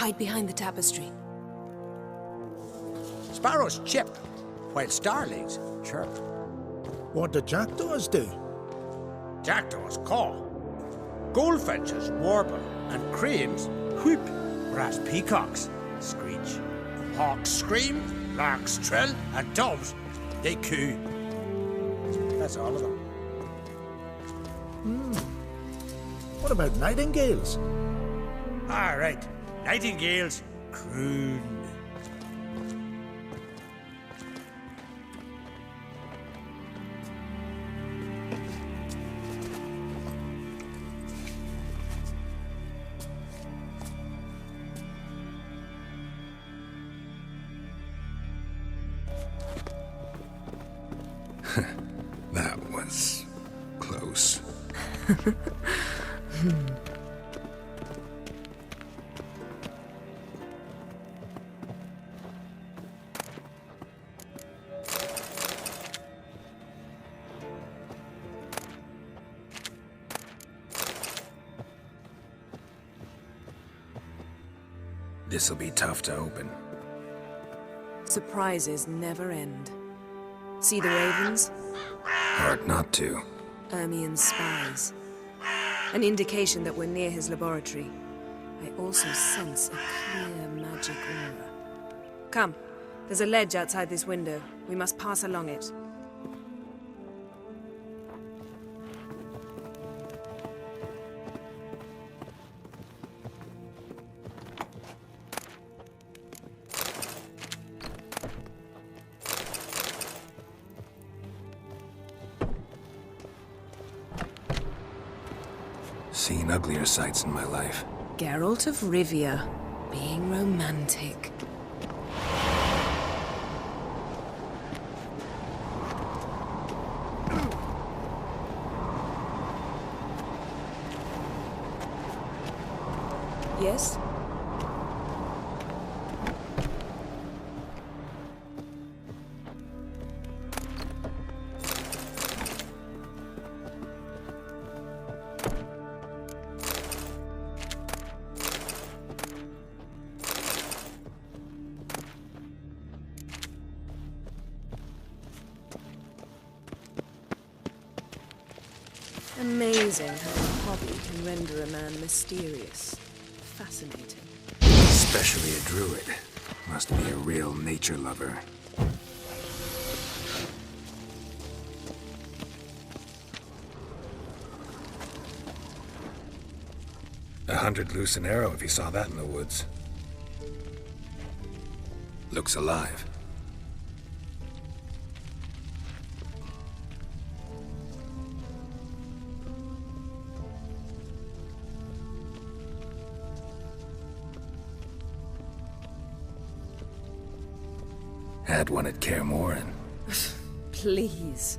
Hide behind the tapestry. Sparrows chip, while starlings chirp. What do jackdaws do? Jackdaws caw. Goldfinches warble, and cranes whoop, whereas peacocks screech. Hawks scream, larks trill, and doves, they coo. That's all of them. What about nightingales? All right, nightingales croon. That was close. This'll be tough to open. Surprises never end. See the ravens? Hard not to. Ermien's spies. An indication that we're near his laboratory. I also sense a clear magic aura. Come, there's a ledge outside this window. We must pass along it. Seen uglier sights in my life. Geralt of Rivia, being romantic. Yes? Amazing how a hobby can render a man mysterious. Fascinating. Especially a druid. Must be a real nature lover. A 100 loose an arrow if you saw that in the woods. Looks alive. Had one at Kaer Morhen. Please.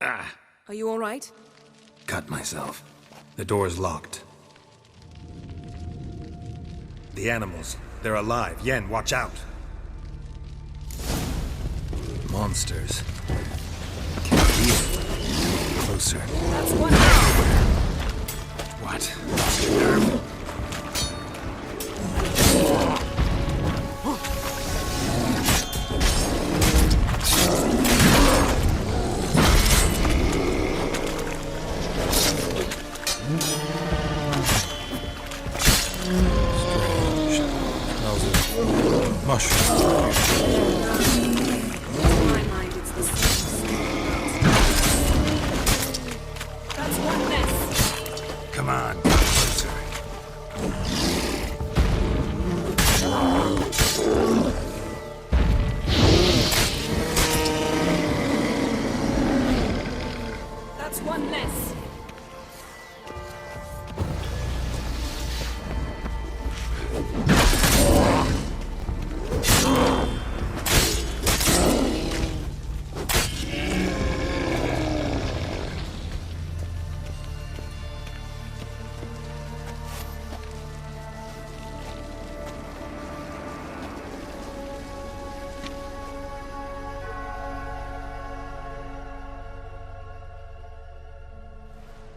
Ah! Are you all right? Cut myself. The door's locked. The animals. They're alive. Yen, watch out! Monsters. Can't feel it. Closer. That's one. What? Careful. Mushrooms. In my mind, it's the same. That's one mess. Come on, get closer. That's one less.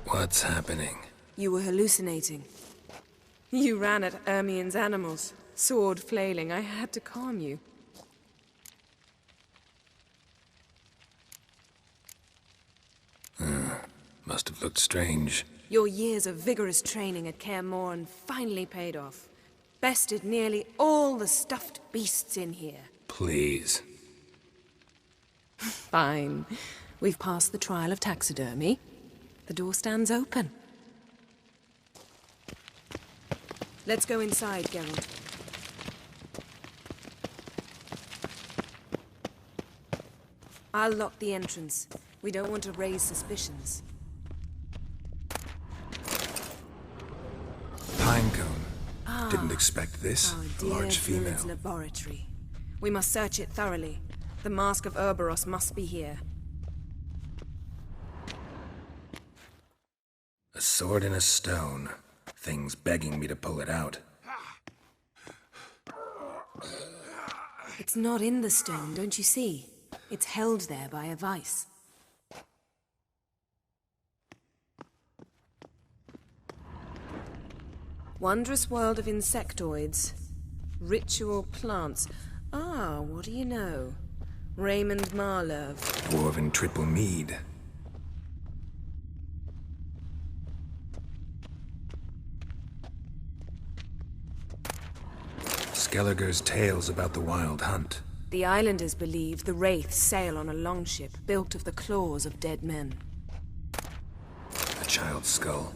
What's happening? You were hallucinating. You ran at Ermien's animals, sword flailing. I had to calm you. Must have looked strange. Your years of vigorous training at Kaer Morhen finally paid off. Bested nearly all the stuffed beasts in here. Please. Fine. We've passed the trial of taxidermy. The door stands open. Let's go inside, Geralt. I'll lock the entrance. We don't want to raise suspicions. Pinecone. Didn't expect this. Our A dear large female. Druid's laboratory. We must search it thoroughly. The Mask of Urboros must be here. A sword in a stone. Thing's begging me to pull it out. It's not in the stone, don't you see? It's held there by a vice. Wondrous world of insectoids. Ritual plants. Ah, what do you know? Raymond Marlove. Dwarven triple mead. Skelliger's tales about the Wild Hunt. The islanders believe the wraiths sail on a longship built of the claws of dead men. A child's skull.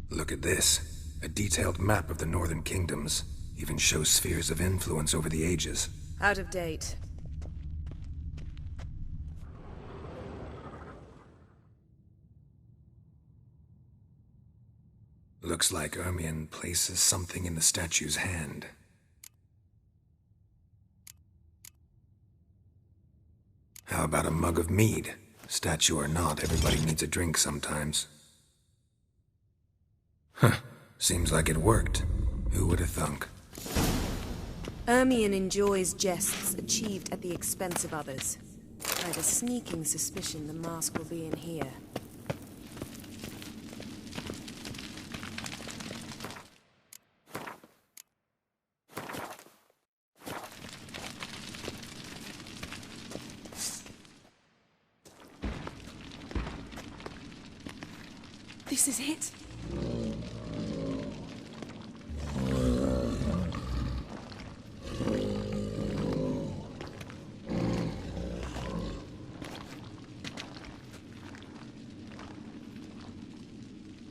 Look at this. A detailed map of the Northern Kingdoms. Even shows spheres of influence over the ages. Out of date. Looks like Ermien places something in the statue's hand. How about a mug of mead? Statue or not, everybody needs a drink sometimes. Huh. Seems like it worked. Who would have thunk? Ermien enjoys jests achieved at the expense of others. I have a sneaking suspicion the mask will be in here. This is it.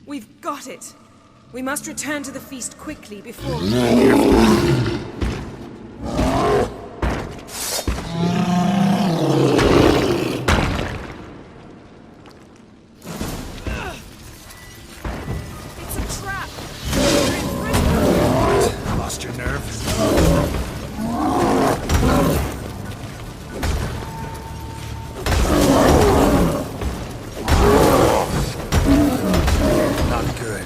We've got it. We must return to the feast quickly before... Lost your nerve? Not good.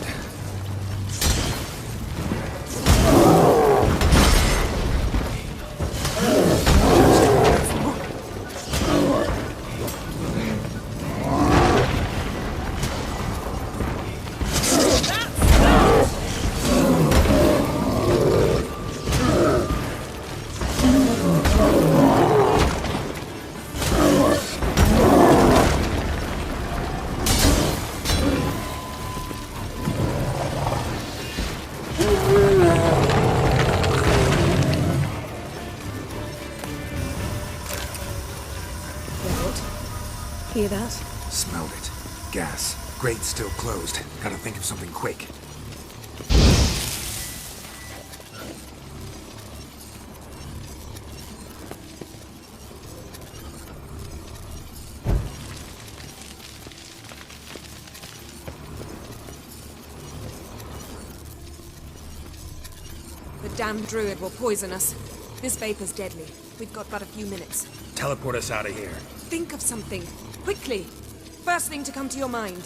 Hear that? Smelled it. Gas. Grate still closed. Gotta think of something quick. The damned druid will poison us. This vapor's deadly. We've got but a few minutes. Teleport us out of here. Think of something. Quickly. First thing to come to your mind.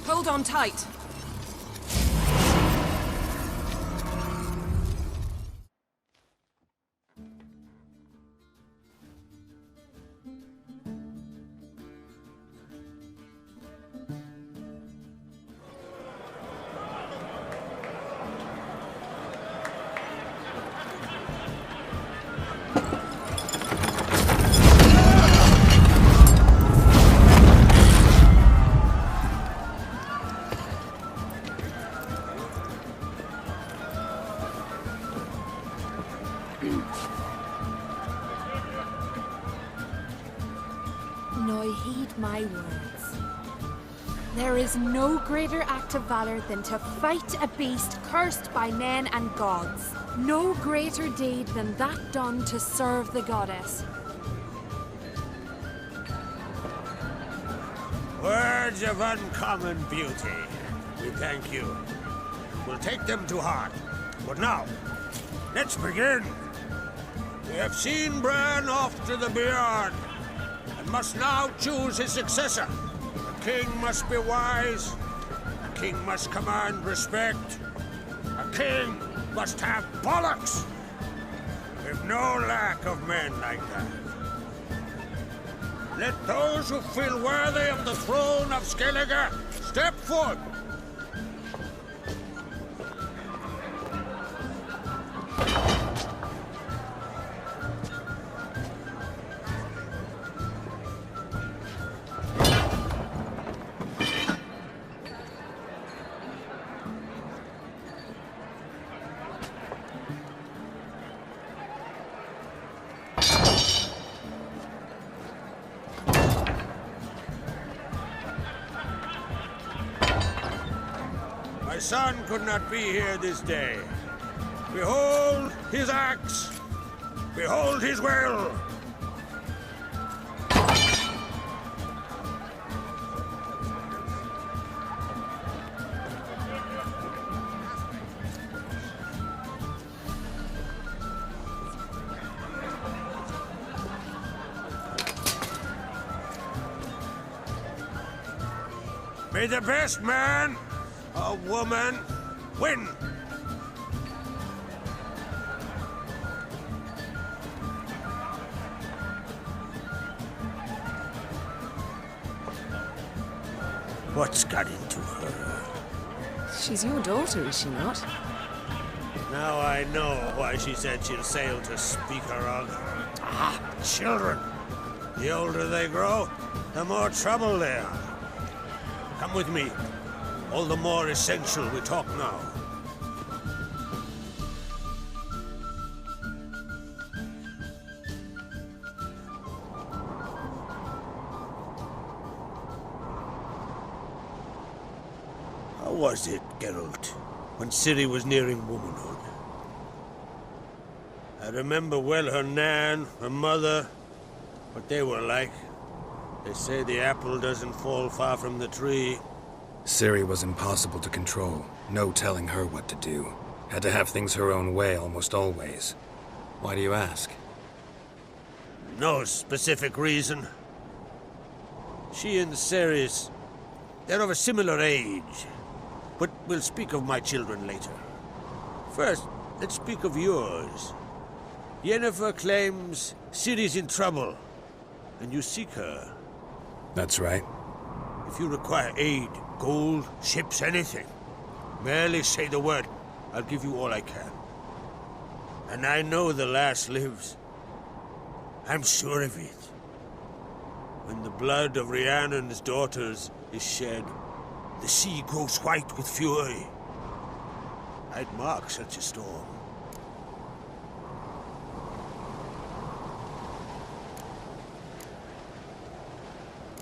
Hold on tight. now heed my words. There is no greater act of valor than to fight a beast cursed by men and gods. No greater deed than that done to serve the goddess. Words of uncommon beauty. We thank you. We'll take them to heart. But now, let's begin. We have seen Bran off to the Beyond, and must now choose his successor. A king must be wise. A king must command respect. A king must have bollocks. We've no lack of men like that. Let those who feel worthy of the throne of Skellige step forth. My son could not be here this day. Behold his axe! Behold his will! May the best man or woman win! What's got into her? She's your daughter, is she not? Now I know why she said she'll sail to speak her of. Ah, children! The older they grow, the more trouble they are. Come with me. All the more essential we talk now. How was it, Geralt, when Ciri was nearing womanhood? I remember well her nan, her mother, what they were like. They say the apple doesn't fall far from the tree. Ciri was impossible to control. No telling her what to do. Had to have things her own way almost always. Why do you ask? No specific reason. She and Ceres, they're of a similar age. But we'll speak of my children later. First, let's speak of yours. Yennefer claims Ciri's in trouble, and you seek her. That's right. If you require aid, gold, ships, anything, merely say the word. I'll give you all I can. And I know the lass lives. I'm sure of it. When the blood of Rhiannon's daughters is shed, the sea grows white with fury. I'd mark such a storm.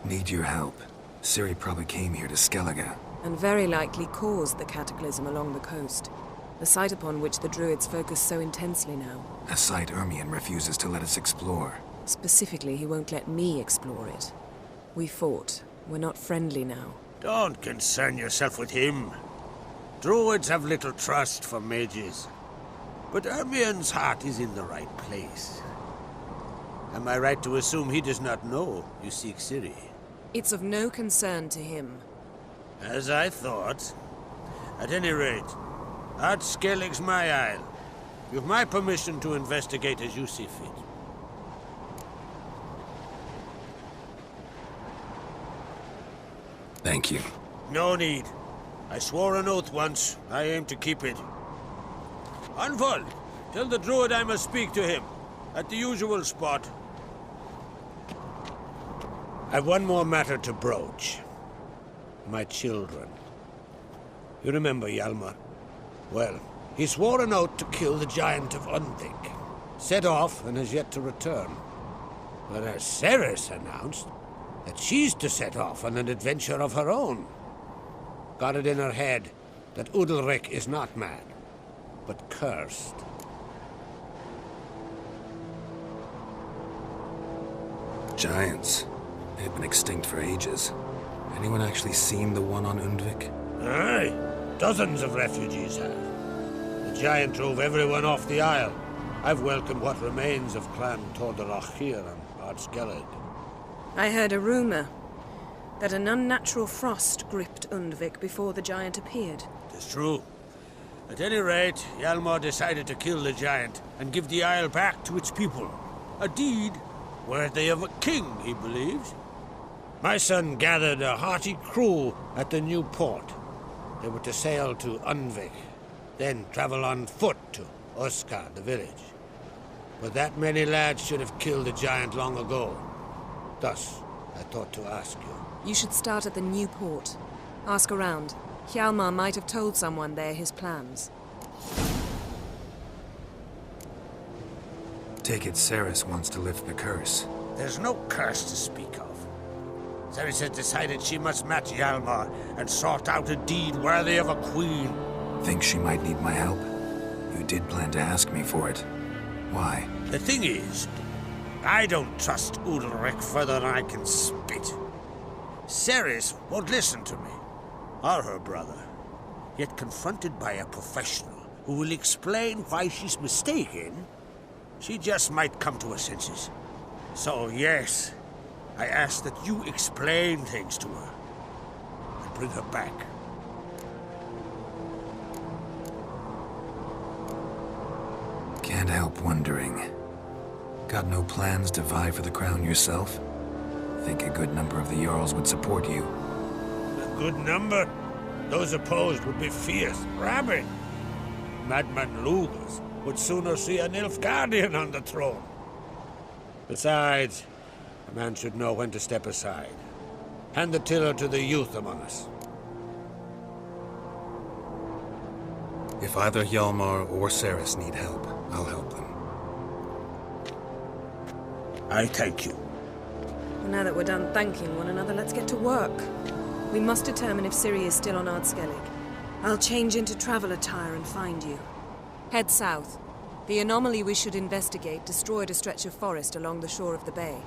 Need your help. Ciri probably came here to Skellige. And very likely caused the cataclysm along the coast. The site upon which the Druids focus so intensely now. A site Ermion refuses to let us explore. Specifically, he won't let me explore it. We fought. We're not friendly now. Don't concern yourself with him. Druids have little trust for mages. But Ermion's heart is in the right place. Am I right to assume he does not know you seek Ciri? It's of no concern to him. As I thought. At any rate, Art Skellig's my isle. You've my permission to investigate as you see fit. Thank you. No need. I swore an oath once. I aim to keep it. Unfold. Tell the druid I must speak to him. At the usual spot. I've one more matter to broach. My children. You remember Hjalmar? Well, he swore an oath to kill the Giant of Undvik. Set off and has yet to return. But as Ceres announced, that she's to set off on an adventure of her own. Got it in her head that Udalryk is not mad, but cursed. Giants. They've been extinct for ages. Anyone actually seen the one on Undvik? Aye, dozens of refugees have. The giant drove everyone off the Isle. I've welcomed what remains of Clan Tordarach here on Ardskellig. I heard a rumor that an unnatural frost gripped Undvik before the giant appeared. It's true. At any rate, Hjalmar decided to kill the giant and give the Isle back to its people. A deed worthy of a king, he believes. My son gathered a hearty crew at the new port. They were to sail to Undvik, then travel on foot to Oskar, the village. But that many lads should have killed the giant long ago. Thus, I thought to ask you. You should start at the new port. Ask around. Hjalmar might have told someone there his plans. Take it Cerys wants to lift the curse. There's no curse to speak of. Cerys has decided she must match Hjalmar and sort out a deed worthy of a queen. Think she might need my help? You did plan to ask me for it. Why? The thing is, I don't trust Udalryk further than I can spit. Cerys won't listen to me, or her brother. Yet confronted by a professional who will explain why she's mistaken, she just might come to her senses. So yes, I ask that you explain things to her and bring her back. Can't help wondering. Got no plans to vie for the crown yourself? Think a good number of the Jarls would support you. A good number? Those opposed would be fierce, rabid. Madman Lugas would sooner see a Nilfgaardian on the throne. Besides, a man should know when to step aside. Hand the tiller to the youth among us. If either Hjalmar or Cerys need help, I'll help them. I thank you. Well, now that we're done thanking one another, let's get to work. We must determine if Ciri is still on Ardskellig. I'll change into travel attire and find you. Head south. The anomaly we should investigate destroyed a stretch of forest along the shore of the bay.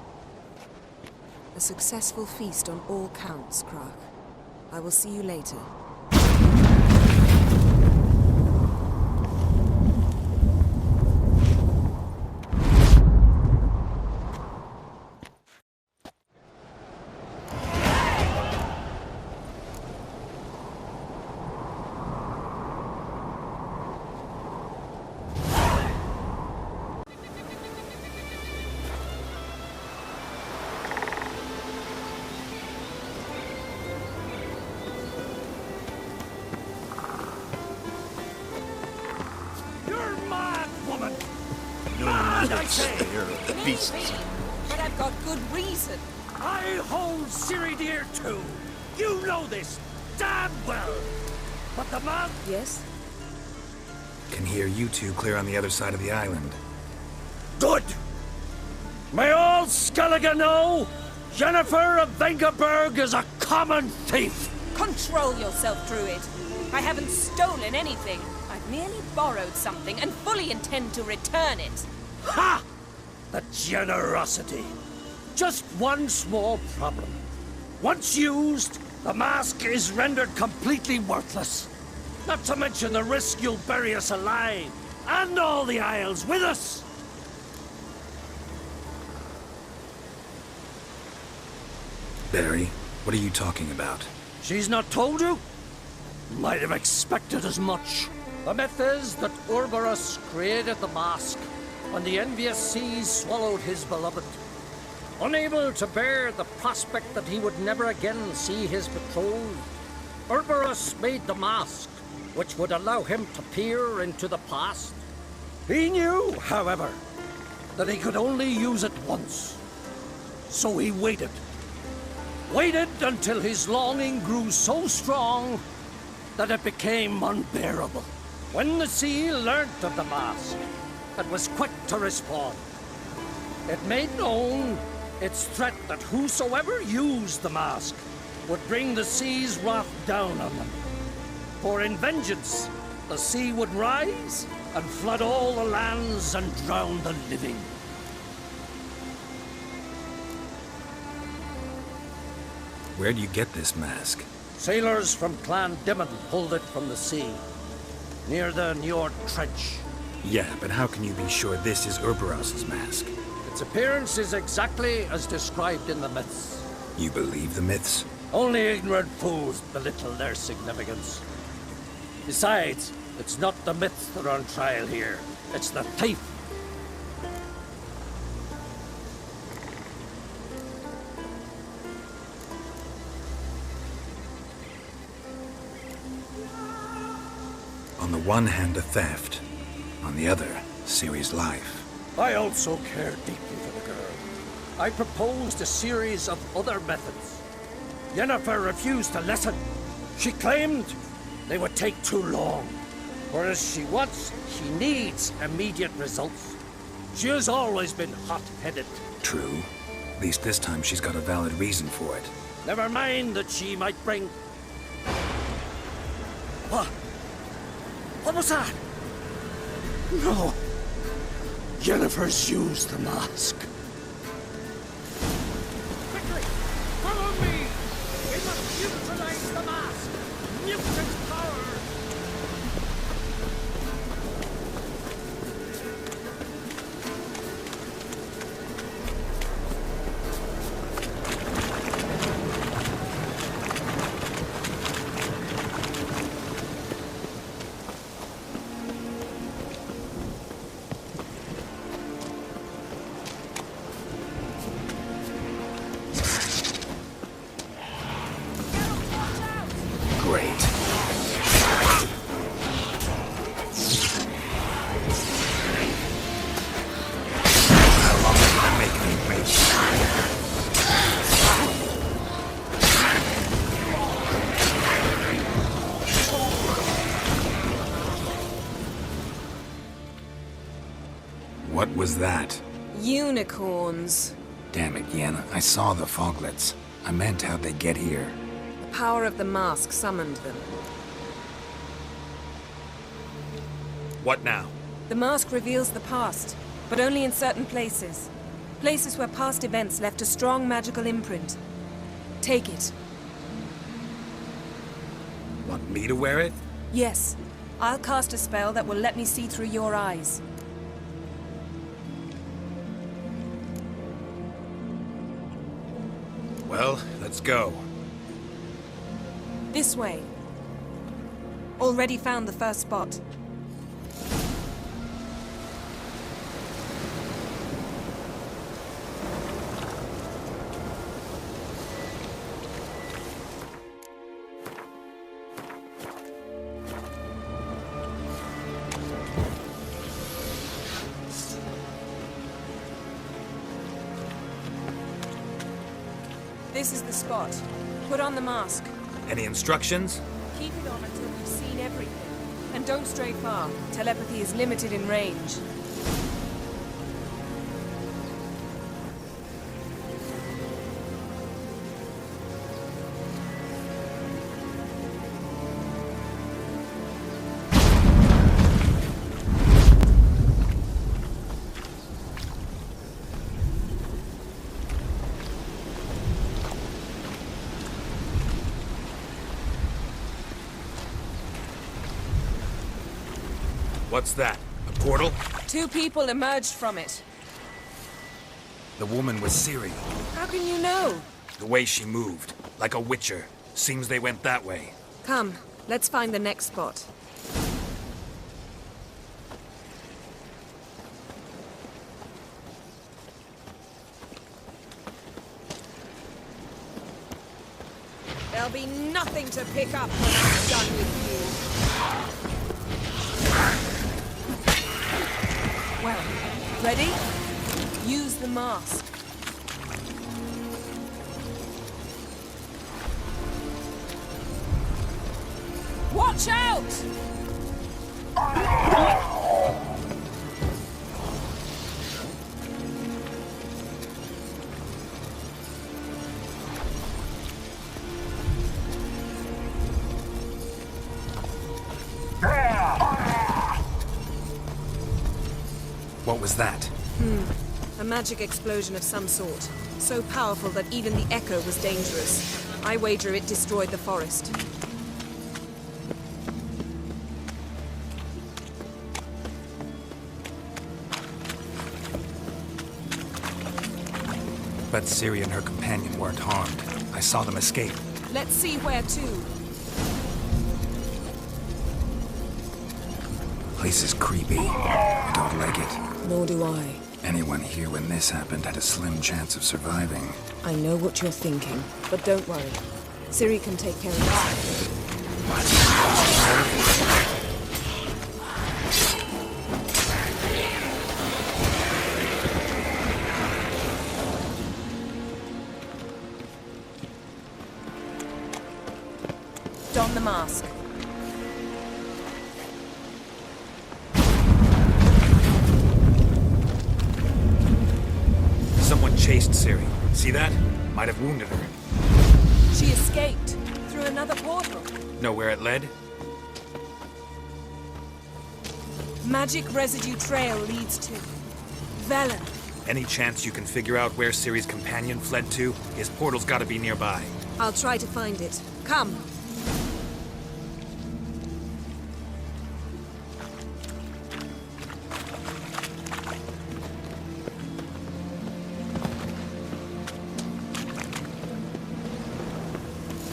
A successful feast on all counts, Crach. I will see you later. Beasts. But I've got good reason. I hold Ciri dear too. You know this damn well. But the man... Yes? Can hear you two clear on the other side of the island. Good. May all Skellige know Jennifer of Vengerberg is a common thief. Control yourself, Druid. I haven't stolen anything. I've merely borrowed something and fully intend to return it. Ha! The generosity. Just one small problem. Once used, the mask is rendered completely worthless. Not to mention the risk you'll bury us alive, and all the Isles with us. Barry, what are you talking about? She's not told you? Might have expected as much. The myth is that Urborus created the mask, when the envious seas swallowed his beloved. Unable to bear the prospect that he would never again see his betrothed, Urborus made the mask, which would allow him to peer into the past. He knew, however, that he could only use it once. So he waited. Waited until his longing grew so strong that it became unbearable. When the sea learnt of the mask, it was quick to respond. It made known its threat that whosoever used the mask would bring the sea's wrath down on them. For in vengeance, the sea would rise and flood all the lands and drown the living. Where do you get this mask? Sailors from Clan Dimon pulled it from the sea, near the Njord Trench. Yeah, but how can you be sure this is Urberos's mask? Its appearance is exactly as described in the myths. You believe the myths? Only ignorant fools belittle their significance. Besides, it's not the myths that are on trial here. It's the thief. On the one hand, a theft. On the other, Ciri's life. I also care deeply for the girl. I proposed a series of other methods. Yennefer refused to listen. She claimed they would take too long. Whereas she needs immediate results. She has always been hot-headed. True. At least this time she's got a valid reason for it. Never mind that she might bring... What? What was that? No. Yennefer's used the mask. Quickly! Follow me! We must utilize the mask! Mute its power! What was that? Unicorns. Damn it, Yen. I saw the foglets. I meant how'd they get here. The power of the mask summoned them. What now? The mask reveals the past, but only in certain places. Places where past events left a strong magical imprint. Take it. Want me to wear it? Yes. I'll cast a spell that will let me see through your eyes. Well, let's go. This way. Already found the first spot. This is the spot. Put on the mask. Any instructions? Keep it on until you've seen everything. And don't stray far. Telepathy is limited in range. What's that? A portal? 2 people emerged from it. The woman was Ciri. How can you know? The way she moved. Like a witcher. Seems they went that way. Come, let's find the next spot. There'll be nothing to pick up when I'm done with you. Well, ready? Use the mask. Watch out! was that? A magic explosion of some sort. So powerful that even the echo was dangerous. I wager it destroyed the forest. But Ciri and her companion weren't harmed. I saw them escape. Let's see where to. Place is creepy. I don't like it. Nor do I. Anyone here when this happened had a slim chance of surviving. I know what you're thinking, but don't worry. Ciri can take care of us. Don the mask. Someone chased Ciri. See that? Might have wounded her. She escaped through another portal. Know where it led? Magic residue trail leads to Velen. Any chance you can figure out where Ciri's companion fled to? His portal's gotta be nearby. I'll try to find it. Come.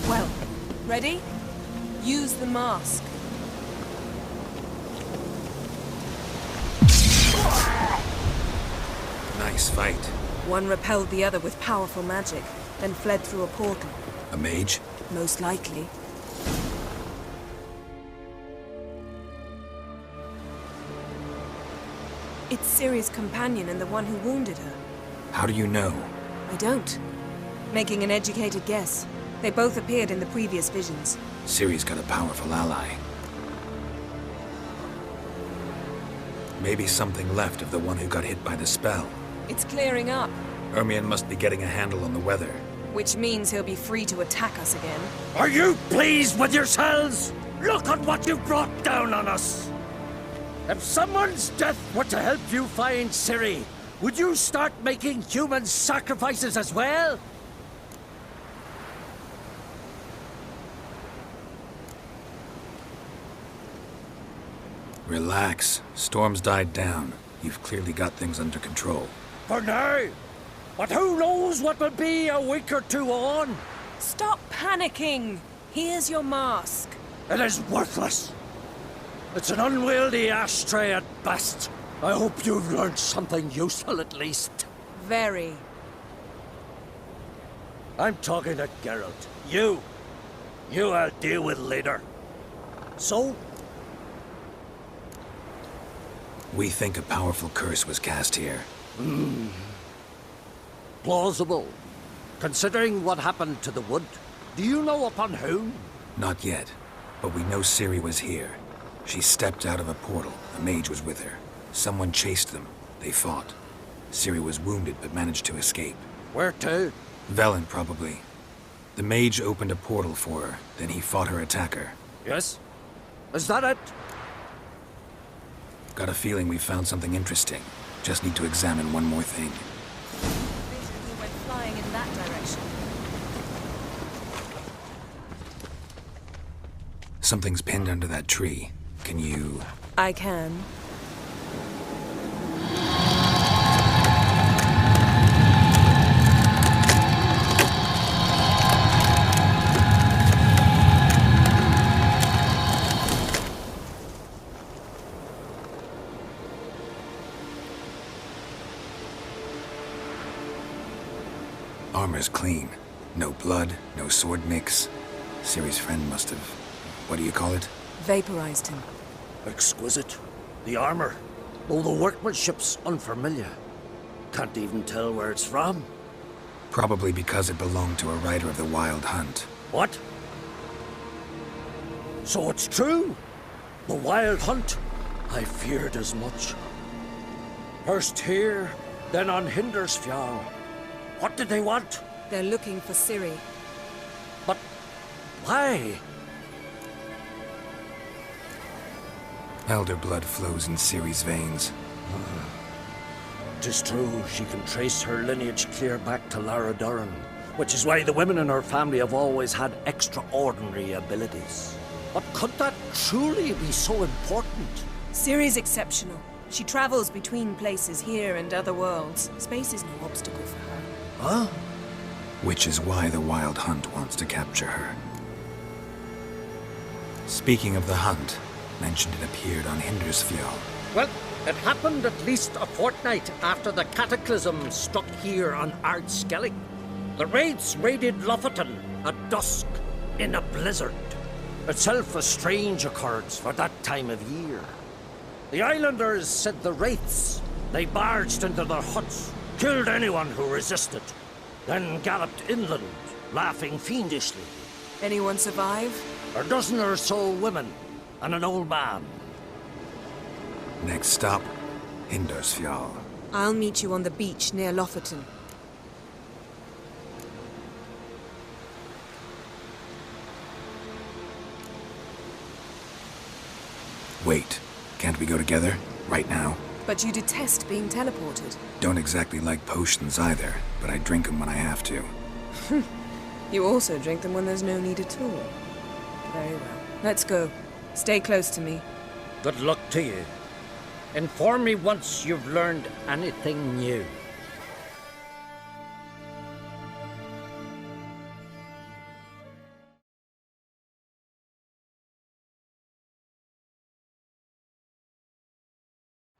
Well, ready? Use the mask. Nice fight. One repelled the other with powerful magic, then fled through a portal. A mage? Most likely. It's Ciri's companion and the one who wounded her. How do you know? I don't. Making an educated guess. They both appeared in the previous visions. Ciri's got a powerful ally. Maybe something left of the one who got hit by the spell. It's clearing up, Ermion must be getting a handle on the weather. which means he'll be free to attack us again. Are you pleased with yourselves? Look at what you brought down on us! If someone's death were to help you find Ciri, would you start making human sacrifices as well? Relax. Storm's died down. You've clearly got things under control. For now. But who knows what will be a week or two on? Stop panicking! Here's your mask. It is worthless. It's an unwieldy ashtray at best. I hope you've learned something useful at least. Very. I'm talking to Geralt. You I'll deal with later. So, We think a powerful curse was cast here. plausible. Considering what happened to the wood, do you know upon whom? Not yet, but we know Ciri was here. She stepped out of a portal. A mage was with her. Someone chased them. They fought. Ciri was wounded but managed to escape. Where to? Velen, probably. The mage opened a portal for her, then he fought her attacker. Yes? Is that it? Got a feeling we found something interesting. Just need to examine one more thing. We went flying in that direction. Something's pinned under that tree. Can you... I can. Armor's clean. No blood, no sword nicks. Ciri's friend must have... what do you call it? Vaporized him. Exquisite. The armor, though the workmanship's unfamiliar. Can't even tell where it's from. Probably because it belonged to a rider of the Wild Hunt. What? So it's true? The Wild Hunt? I feared as much. First here, then on Hindersfjall. What did they want? They're looking for Ciri. But why? Elder blood flows in Ciri's veins. 'Tis true, she can trace her lineage clear back to Lara Duran, which is why the women in her family have always had extraordinary abilities. But could that truly be so important? Ciri's exceptional. She travels between places here and other worlds. Space is no obstacle for her. Huh? Which is why the Wild Hunt wants to capture her. Speaking of the hunt, mentioned it appeared on Hindersfjall. Well, it happened at least a fortnight after the cataclysm struck here on Ardskellig. The raids raided Lofoten at dusk in a blizzard. Itself a strange occurrence for that time of year. The islanders said the wraiths. They barged into their huts, killed anyone who resisted, then galloped inland, laughing fiendishly. Anyone survive? A dozen or so women and an old man. Next stop, Hindersfjall. I'll meet you on the beach near Lofoten. Wait, can't we go together? Right now? But you detest being teleported. Don't exactly like potions either, but I drink them when I have to. You also drink them when there's no need at all. Very well. Let's go. Stay close to me. Good luck to you. Inform me once you've learned anything new.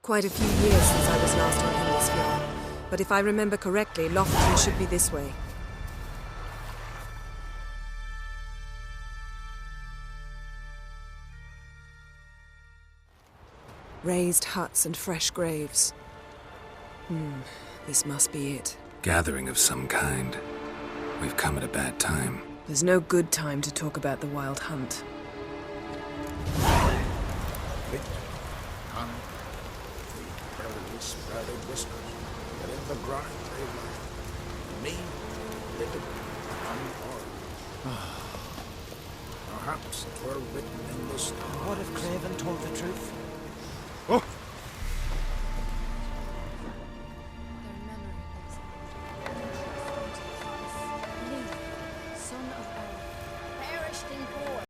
Quite a few years since I was last on Hindersfjall. But if I remember correctly, Lofoten should be this way. Raised huts and fresh graves. This must be it. Gathering of some kind. We've come at a bad time. There's no good time to talk about the Wild Hunt. Sprouted whiskers, but in the grind they lie. Me, little, unborn. Perhaps it were written in the stars. What if Craven told the truth? Oh! Their memory lives on. Lee, son of